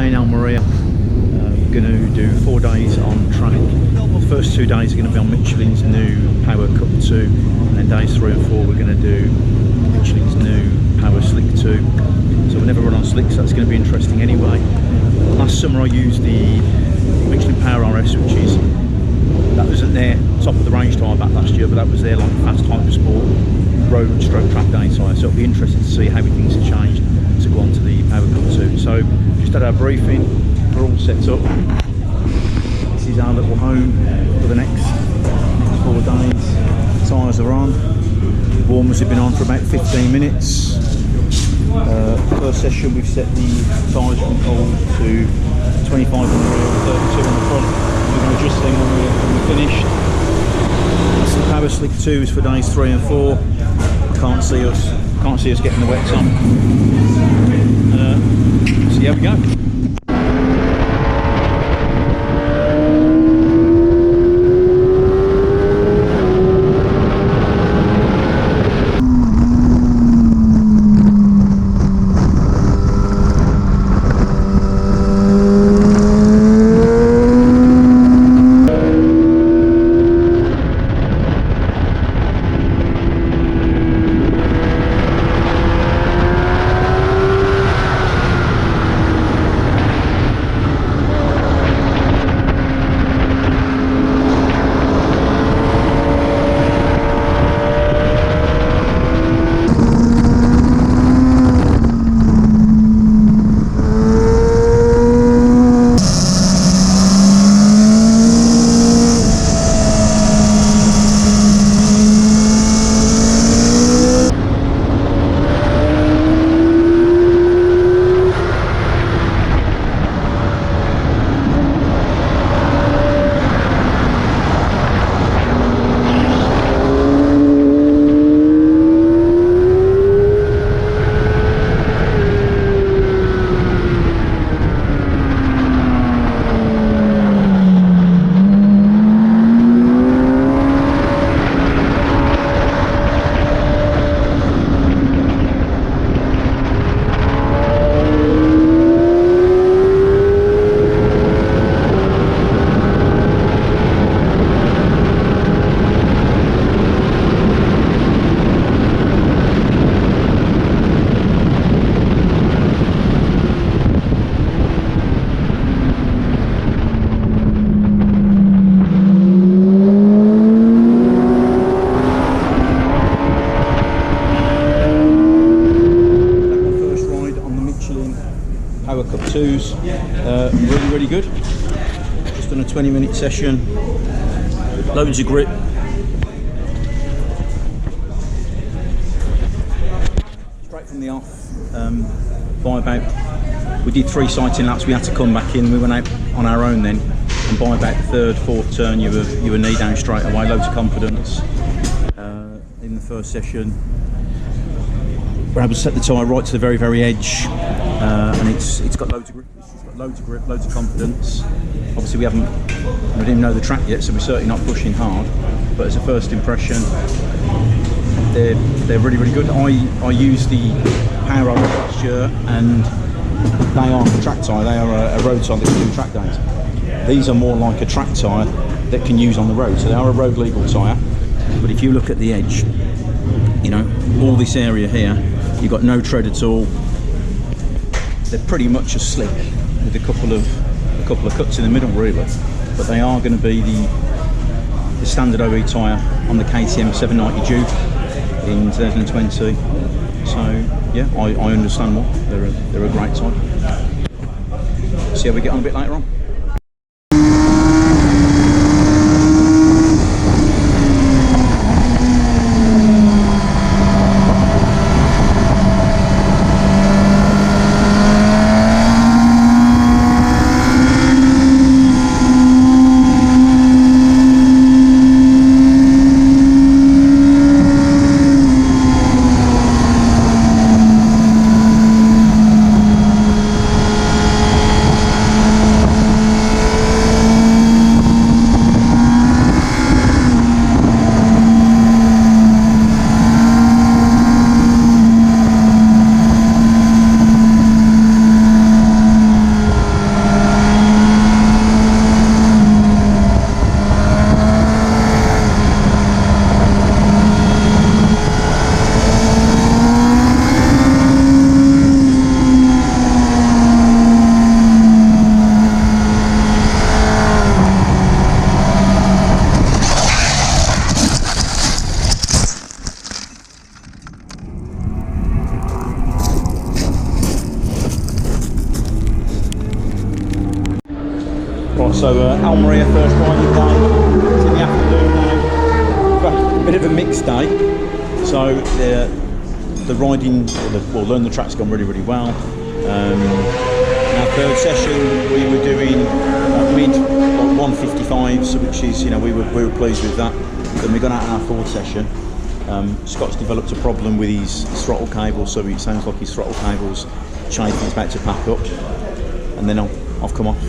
day in Almeria. We're going to do 4 days on track. The first 2 days are going to be on Michelin's new Power Cup 2, and then days 3 and 4 we're going to do Michelin's new Power Slick 2. So we'll never run on slick, so that's going to be interesting anyway. Last summer I used the Michelin Power RS, that wasn't their top of the range tyre back last year, but that was their like fast hypersport road stroke track day tyre. So it'll be interesting to see how things have changed to go on to the Power Cup 2. So just had our briefing, we're all set up. This is our little home for the next 4 days. Tyres are on, warmers have been on for about 15 minutes. First session we've set the tyres from cold to 25 on the rear, 32 on the front. We're going to adjust them when we're finished. That's the Power Slick 2s for days 3 and 4. Can't see us getting the wets on. So here we go. Power Cup 2s, really good. Just done a 20-minute session, loads of grip. Straight from the off, we did 3 sighting laps, we had to come back in, we went out on our own then, and by about the 3rd, 4th turn you were knee down straight away, loads of confidence. In the first session, we're able to set the tyre right to the very edge, and it's got loads of grip. It's got loads of grip, loads of confidence. Obviously we didn't know the track yet, so we're certainly not pushing hard. But as a first impression, they're really good. I used the Power RS last year, and they are a track tyre. They are a road tyre that can do track days. These are more like a track tyre that can use on the road. So they are a road legal tyre. But if you look at the edge, you know, all this area here, you've got no tread at all. They're pretty much a slick with a couple of cuts in the middle really, but they are going to be the standard OE tyre on the KTM 790 Duke in 2020. So yeah, I understand more. They're a great tyre. See how we get on a bit later on. So Almeria first riding day. It's in the afternoon now. We've had a bit of a mixed day. So the riding, or learn the track's gone really, really well. In our third session, we were doing mid 155s, which is, you know, we were pleased with that. Then we got out in our fourth session. Scott's developed a problem with his throttle cable, so it sounds like his throttle cable's chafing, he's about to pack up, and then I've come off.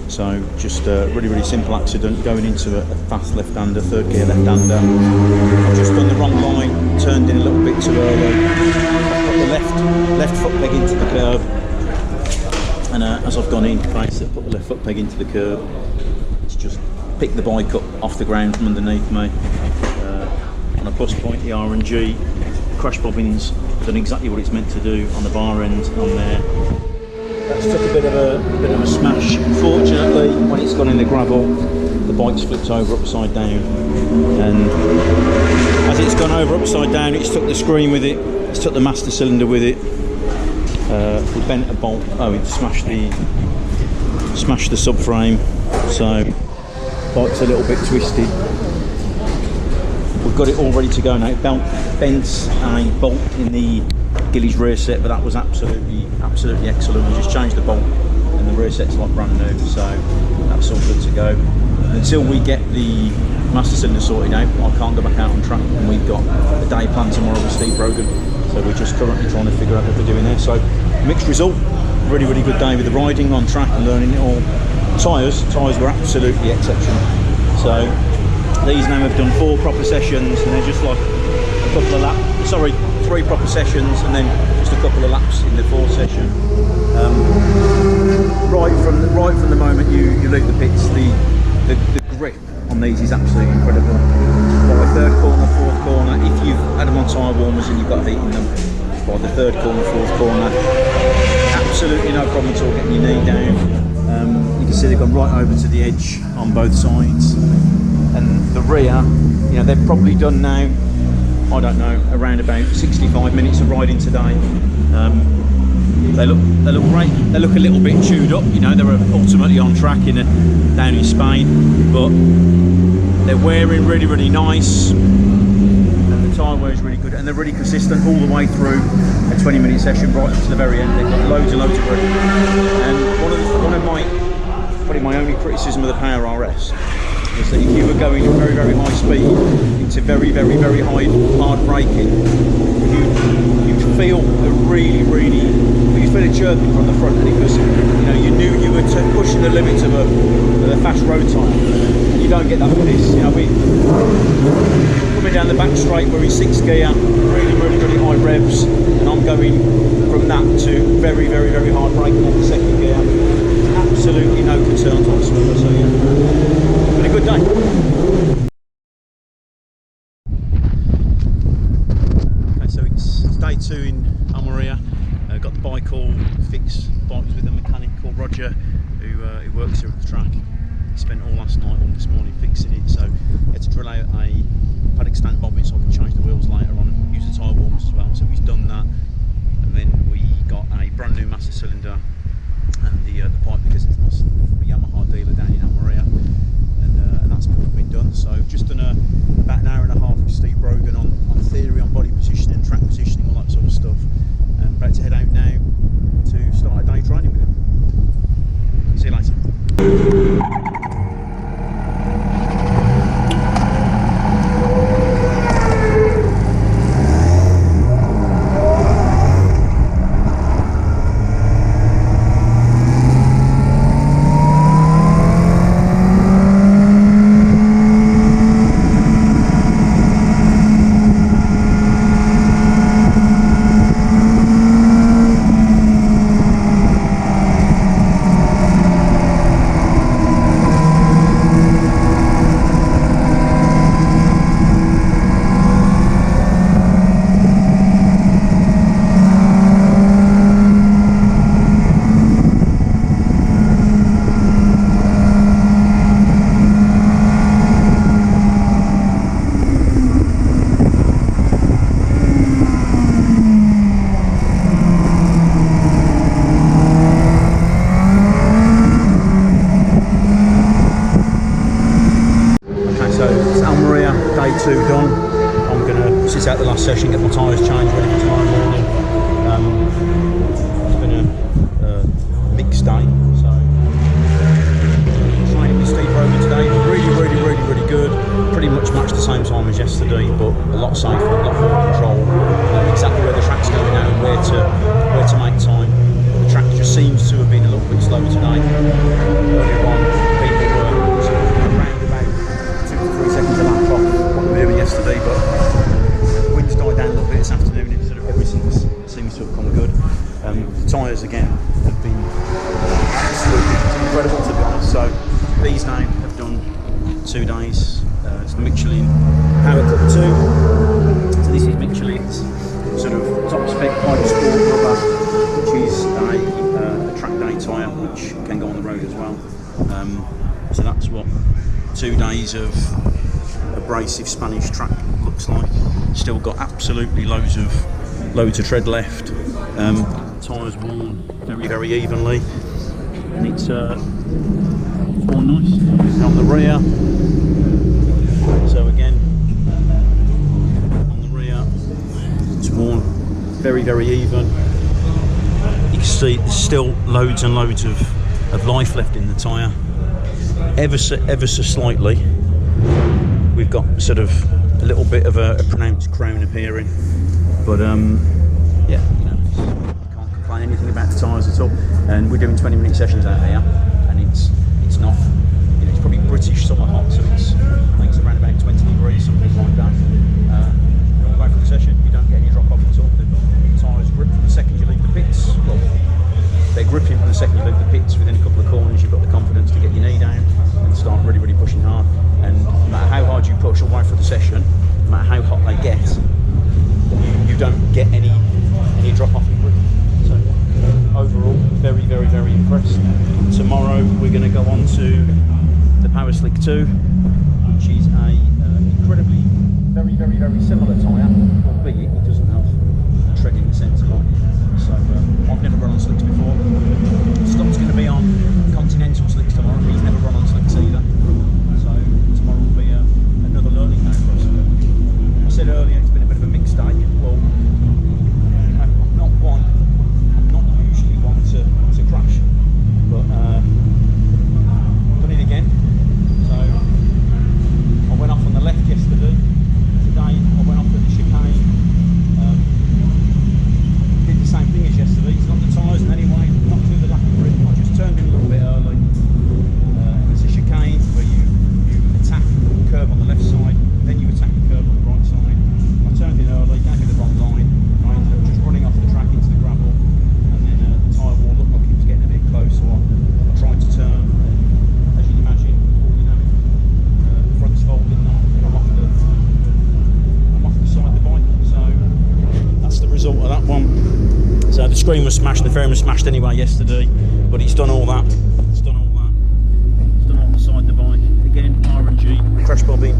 So just a really, really simple accident, going into a fast left-hander, third gear left-hander. I've just done the wrong line, turned in a little bit too early. I've put the left foot peg into the curb, and as I've gone in, basically put the left foot peg into the curb, it's just picked the bike up off the ground from underneath me. On a plus point, the R&G crash bobbins done exactly what it's meant to do on the bar end on there. That's took a bit of a smash. Fortunately, when it's gone in the gravel, the bike's flipped over upside down, and as it's gone over upside down, it's took the screen with it, it's took the master cylinder with it. We bent a bolt. Oh, it smashed the subframe, so the bike's a little bit twisted. We've got it all ready to go now. It bent a bolt in the Gillies rear set, but that was absolutely excellent. We just changed the bolt and the rear set's like brand new, so that's all good to go. Until we get the master cylinder sorted out, I can't go back out on track, and we've got a day planned tomorrow with Steve Brogan, so we're just currently trying to figure out what we're doing there. So mixed result, really, really good day with the riding on track and learning it all. Tyres were absolutely exceptional. So these now have done 4 proper sessions, and they're just like a couple of laps. Sorry, 3 proper sessions, and then just a couple of laps in the 4th session. Right from the moment you leave the pits, the grip on these is absolutely incredible. By the 3rd corner, 4th corner, if you've had them on tyre warmers and you've got heat in them, by the 3rd corner, 4th corner, absolutely no problem at all getting your knee down. You can see they've gone right over to the edge on both sides. And the rear, you know, they've probably done now, I don't know, around about 65 minutes of riding today. They look great. They look a little bit chewed up, you know. They were ultimately on track down in Spain, but they're wearing really, really nice, and the tyre wear is really good, and they're really consistent all the way through a 20-minute session right up to the very end. They've got loads of grip. And one of my, probably my only criticism of the Power RS is that if you were going at very, very high speed into very, very, very hard braking, you'd feel a really, you'd feel a chirping from the front, because you know you knew you were pushing the limits of a fast road tyre. And you don't get that with this. You know, we coming down the back straight, we're in 6th gear, really high revs, and I'm going from that to very, very, very hard braking on the 2nd gear. Absolutely no concerns whatsoever. So yeah, been a good day. Okay, so it's day 2 in Almeria. Got the bike all fixed. The bike was with a mechanic called Ryder, who works here at the track. He spent all last night, all this morning fixing it. So he had to drill out a paddock stand bobbin so I can change the wheels later on and use the tyre warmers as well. So he's done that, and then we got a brand new master cylinder and the pipe, because it's from a Yamaha dealer down in Almeria, and that's been done. So just done about an hour and a half with Steve Brogan on theory, on body positioning, track positioning, all that sort of stuff. And about to head out now to start a day training with him. See you later. change ready for tomorrow morning. It's been a mixed day, so training with Steve Rogan today, really good. Pretty much matched the same time as yesterday, but a lot safer, a lot more control. Exactly where the track's going now and where to make time. The track just seems to have been a little bit slow today. Earlier on, people were around about 2 to 3 seconds a lap off what we were doing yesterday, but the wind's died down a little bit this afternoon. It's sort of everything seems to have come good. The tyres again have been absolutely incredible, to be honest. So these now have done 2 days. It's the Michelin Power Cup 2. So this is Michelin's sort of top spec High Sport rubber, which is a track day tyre which can go on the road as well. So that's what 2 days of abrasive Spanish track looks like. Still got absolutely loads of tread left. Tyres worn very evenly, and it's worn nice on the rear. So again, on the rear, it's worn very even. You can see there's still loads and loads of life left in the tyre. Ever so slightly, we've got sort of a little bit of a pronounced crown appearing, but yeah, you know, I can't complain anything about the tyres at all. And we're doing 20-minute sessions out here, and it's not, you know, it's probably British summer hot, so I think it's around about 20 degrees, something like that. When we go for the session, you don't get any drop off at all. The tyres grip from the second you leave the pits. Well, they're gripping from the second you leave the pits. Within a couple of corners, you've got the confidence to get your knee down and start really pushing hard. And no matter how hard you push away for the session, no matter how hot they get, you don't get any drop off in grip. So overall, very impressed. Tomorrow we're going to go on to the Power Slick 2, which is a incredibly very similar tyre, albeit it doesn't have tread in the centre line. So I've never run on slicks before. Scott's going to be on Continental slicks tomorrow. He's never run on slicks either. So tomorrow will be another learning day for us. I said earlier it's been a bit of a mixed day. Well, I'm not usually one to crash, but done it again. So I went off on the left yesterday. Today I went off at the chicane. Did the same thing as yesterday. It's not the tyres in any way, not through the lack of grip. I just turned in a little bit early. It's a chicane where you attack the curb on the left side, then you attack the curb on the right side. I turned in early, gave me the wrong line. I ended up just running off the track into the gravel, and then the tyre wall looked like it was getting a bit close, so I tried to turn. And as you can imagine, you know, the front's folded and I'm off the side of the bike. So that's the result of that one. So the screen was smashed, the frame was smashed anyway yesterday, but it's done all that. It's done all the side of the bike. Again, R&G, crash bobbing,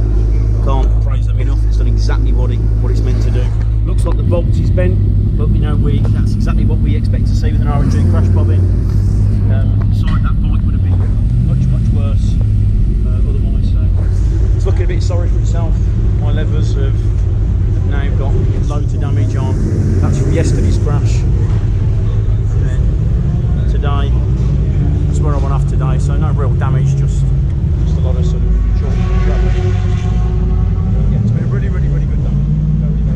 can't praise them enough. It's done exactly what it's meant to do. Looks like the bolt is bent, but you know, that's exactly what we expect to see with an R&G crash bobbing. Inside that bike would have been much worse otherwise. So it's looking a bit sorry for itself. My levers have now got loads of damage on. That's from yesterday's crash. And then today, that's where I went off today. So no real damage, just a lot of sort of short trouble. Yeah, it's been a really good day. Very good.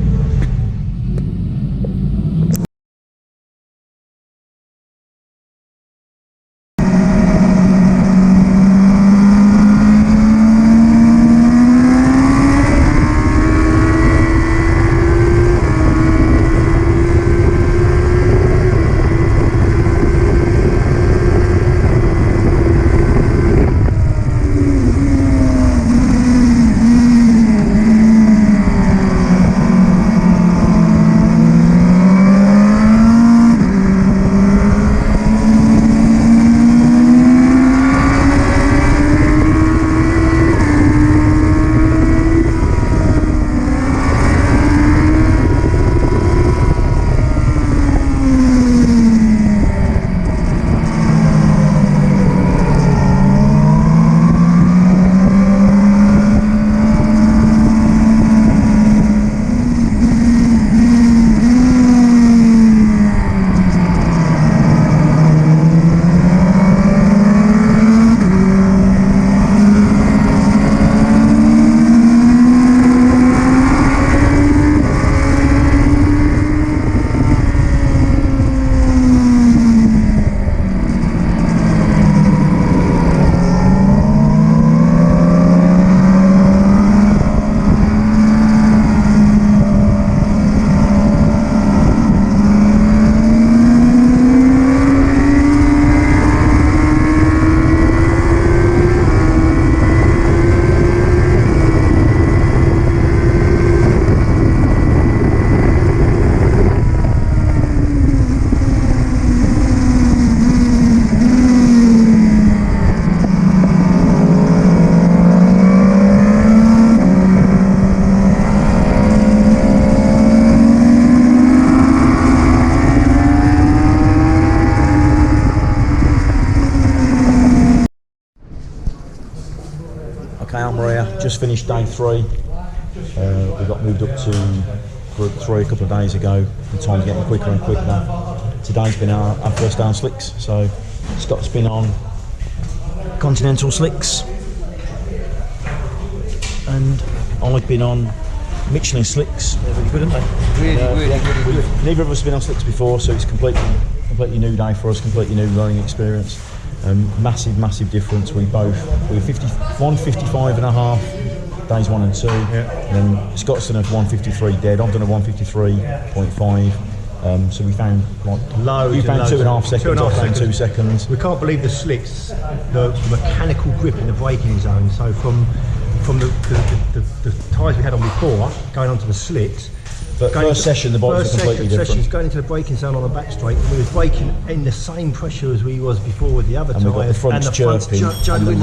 just finished day 3. We got moved up to Group 3 a couple of days ago. The time's getting quicker and quicker. Today's been our first day on slicks, so Scott's been on Continental slicks, and I've been on Michelin slicks. They're really good, aren't they? Really good. Neither of us have been on slicks before, so it's completely new day for us, completely new learning experience. Massive difference. We were 155.5 days 1 and 2. Yeah. And then Scott's done a 153 dead. I've done a 153.5. So we found like loads. You found 2.5 seconds. I found 2 seconds. We can't believe the slicks, the mechanical grip in the braking zone. So from the tyres we had on before, going onto the slicks. But first session, the bikes were completely different. Sessions going into the braking zone on the back straight, we was braking in the same pressure as we was before with the other tyres. And we've got the fronts chirping, and the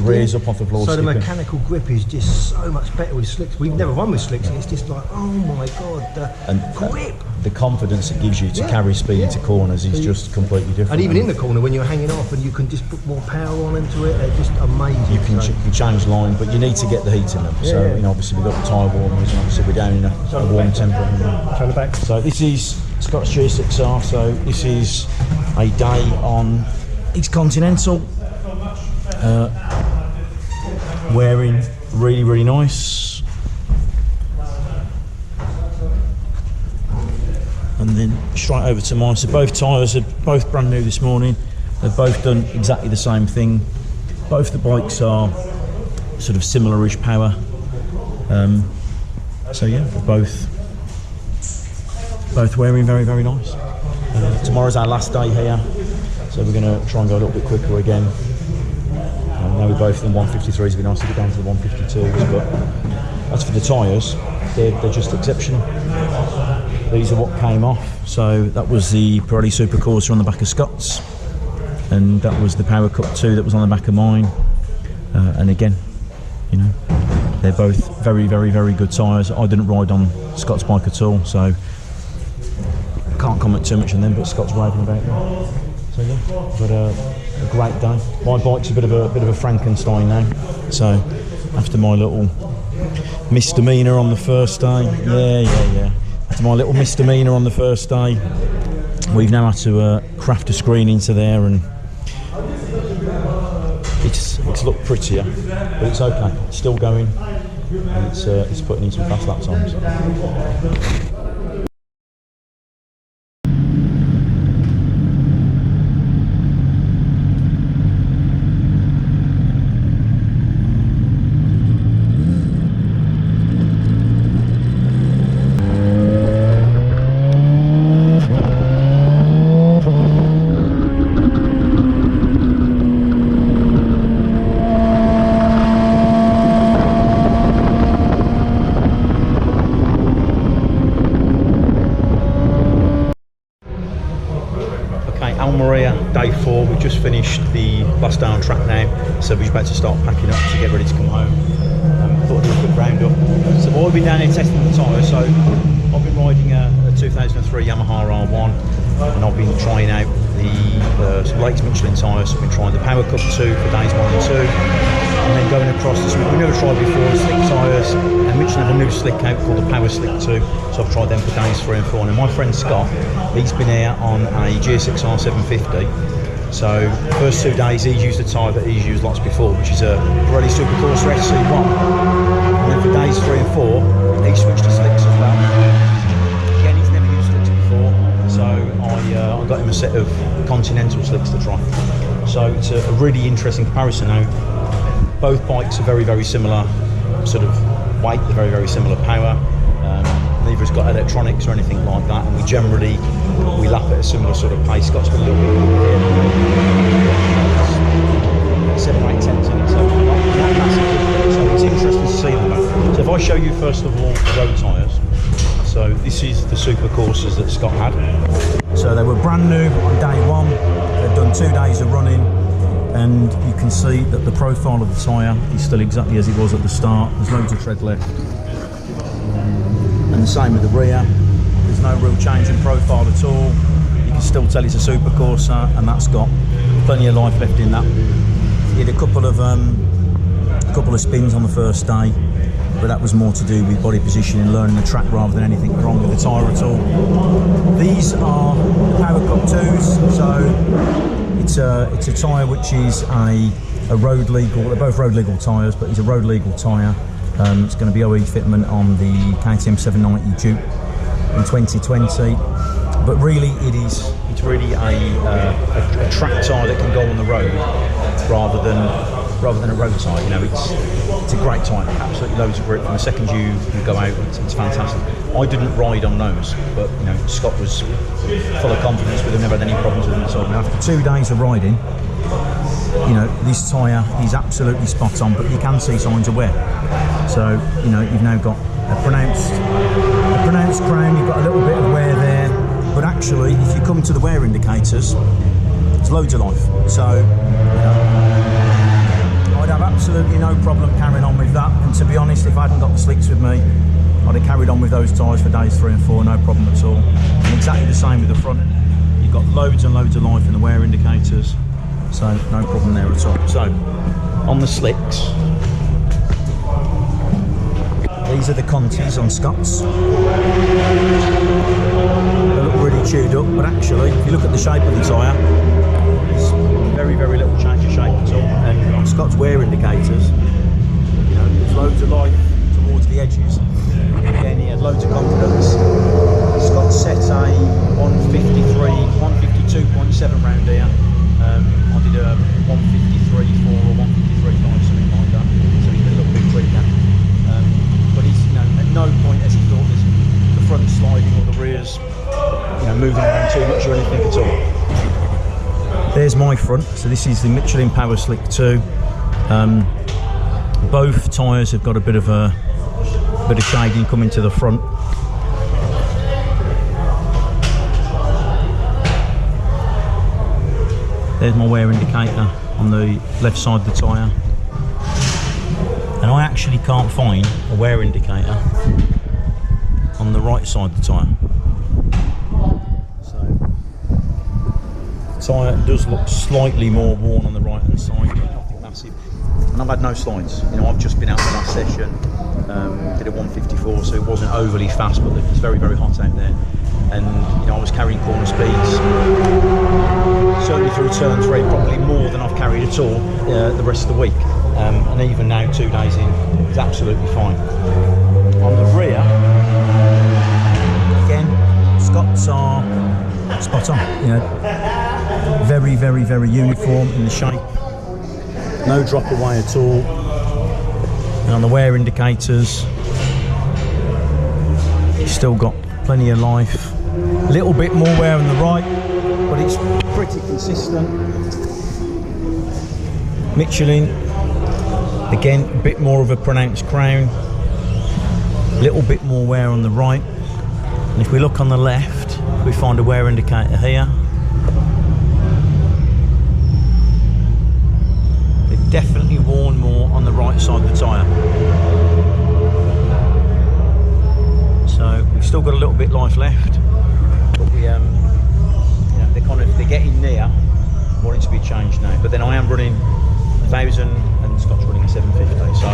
rear's up off the floor. So skipping. the mechanical grip is just so much better with slicks. We've never run with slicks, and it's just like, oh my god, the grip. The confidence it gives you to carry speed into corners is just completely different. And even in the corner, when you're hanging off and you can just put more power on into it, they're just amazing. You can change line, but you need to get the heat in them. So you know, obviously we've got the tyre warmers, and obviously we're down in a warm temperature. Turn the back. So this is Scott's G6R. So this is a day on East Continental. Wearing really nice. And then straight over to mine. So both tyres are both brand new this morning. They've both done exactly the same thing. Both the bikes are sort of similar-ish power. So yeah, they're both wearing very nice. Tomorrow's our last day here, so we're going to try and go a little bit quicker again. Now we're both in 153s, it'd be nice to get down to the 152s, but as for the tyres, they're just exceptional. These are what came off. So that was the Pirelli Supercorsa on the back of Scott's, and that was the Power Cup 2 that was on the back of mine. And again, you know, they're both very good tyres. I didn't ride on Scott's bike at all, so can't comment too much on them, but Scott's raving about them. So yeah, but a great day. My bike's a bit of a Frankenstein now. So after my little misdemeanour on the first day, yeah. After my little misdemeanour on the first day, we've now had to craft a screen into there, and it's looked prettier, but it's okay. It's still going, and it's putting in some fast lap times. Almeria, day 4. We've just finished the last day on track now, so we're about to start packing up to get ready to come home. Thought I'd do a quick round up. So I've been down here testing the tyres. So I've been riding a 2003 Yamaha R1, and I've been trying out the latest Michelin tyres. I've been trying the Power Cup 2 for days 1 and 2, and then going across this week. We've never tried before slick tyres, and Michelin have a new slick out called the Power Slick 2, so I've tried them for days 3 and 4. And my friend Scott, he's been here on a G6R 750. So first 2 days he's used a tyre that he's used lots before, which is a Pirelli Supercorsa SC1. And then for days 3 and 4, he switched to slicks as well. Again, he's never used slicks before, so I got him a set of Continental slicks to try. So it's a really interesting comparison now. Both bikes are very similar sort of weight, they're very similar power. Neither has got electronics or anything like that, and we lap at a similar sort of pace. Scott's got a little bit of 7 or 8 tenths in it, so not massive. So it's interesting to see them. So if I show you first of all the road tyres, so this is the Supercorsas that Scott had. So they were brand new on day 1. They've done 2 days of running, and you can see that the profile of the tyre is still exactly as it was at the start. There's loads of tread left. And the same with the rear. There's no real change in profile at all. You can still tell it's a Supercorsa, and that's got plenty of life left in that. He had a couple of a couple of spins on the first day, but that was more to do with body positioning, learning the track rather than anything wrong with the tyre at all. These are Power Cup 2s, so it's a tyre which is a road legal. They're both road legal tyres, but it's a road legal tyre. It's going to be OE fitment on the KTM 790 Duke in 2020. But really, it's really a track tyre that can go on the road rather than a road tyre. You know, it's a great tyre, absolutely loads of grip. And the second you go out, it's fantastic. I didn't ride on those, but you know, Scott was full of confidence with them, never had any problems with them at all. And after 2 days of riding, you know, this tyre is absolutely spot on, but you can see signs of wear. So, you know, you've now got a pronounced crown, you've got a little bit of wear there, but actually, if you come to the wear indicators, it's loads of life. So, you know, I'd have absolutely no problem carrying on with that, and to be honest, if I hadn't got the slicks with me, I'd have carried on with those tyres for days 3 and 4, no problem at all. And exactly the same with the front. You've got loads and loads of life in the wear indicators, so no problem there at all. So, on the slicks, these are the Contis on Scott's. They look really chewed up, but actually, if you look at the shape of the tyre, there's very, very little change of shape at all. And on Scott's wear indicators, you know, there's loads of life towards the edges. Again, he had loads of confidence. Scott set a 152.7 round here. I did a 153.4 or 153.5, something like that. So he's been a little bit quicker. But he's, you know, at no point has he thought the front sliding or the rears, you know, moving around too much or anything at all. There's my front. So this is the Michelin Power Slick 2. Both tyres have got a bit of shading coming to the front. There's my wear indicator on the left side of the tyre. And I actually can't find a wear indicator on the right side of the tyre. So the tyre does look slightly more worn on the right hand side, nothing massive. And I've had no slides. You know, I've just been out the last session, did a 154, so it wasn't overly fast, but it's very, very hot out there. And you know, I was carrying corner speeds, certainly through turn 3, probably more than I've carried at all the rest of the week. And even now, 2 days in, it's absolutely fine. On the rear, again, Scott's are spot on. You know, very, very, very uniform in the shape. No drop away at all. And on the wear indicators, still got plenty of life. A little bit more wear on the right, but it's pretty consistent. Michelin, again, a bit more of a pronounced crown. A little bit more wear on the right. And if we look on the left, we find a wear indicator here. They've definitely worn more on the right side of the tyre. So we've still got a little bit life left, but we, you know, they're getting near wanting to be changed now. But then I am running 1,000 and Scott's running a 750. So,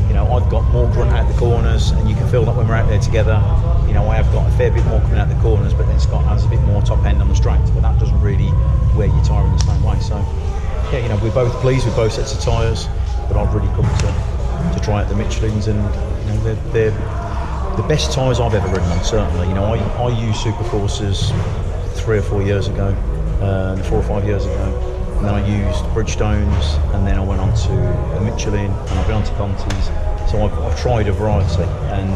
you know, I've got more grunt out the corners, and you can feel that when we're out there together. You know, I have got a fair bit more coming out the corners, but then Scott has a bit more top end on the straight, but that doesn't really wear your tyre in the same way. So, yeah, you know, we're both pleased with both sets of tyres, but I've really come to try out the Michelins, and you know, they're the best tyres I've ever ridden on, certainly. You know, I used Supercoursers 3 or 4 years ago, 4 or 5 years ago, and then I used Bridgestones, and then I went on to a Michelin, and I've been on to Contis. So I've tried a variety, and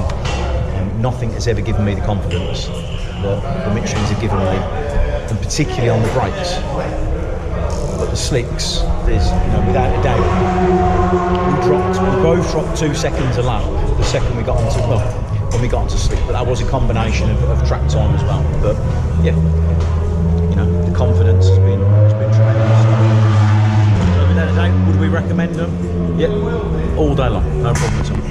nothing has ever given me the confidence that the Michelins have given me, and particularly on the brakes. But the slicks, there's, you know, without a doubt, we both dropped 2 seconds a lap the second we got onto, well, when we got onto slick, but that was a combination of track time as well. But yeah, you know, the confidence has been tremendous. So without a doubt, would we recommend them? Yeah, all day long, no problem at all.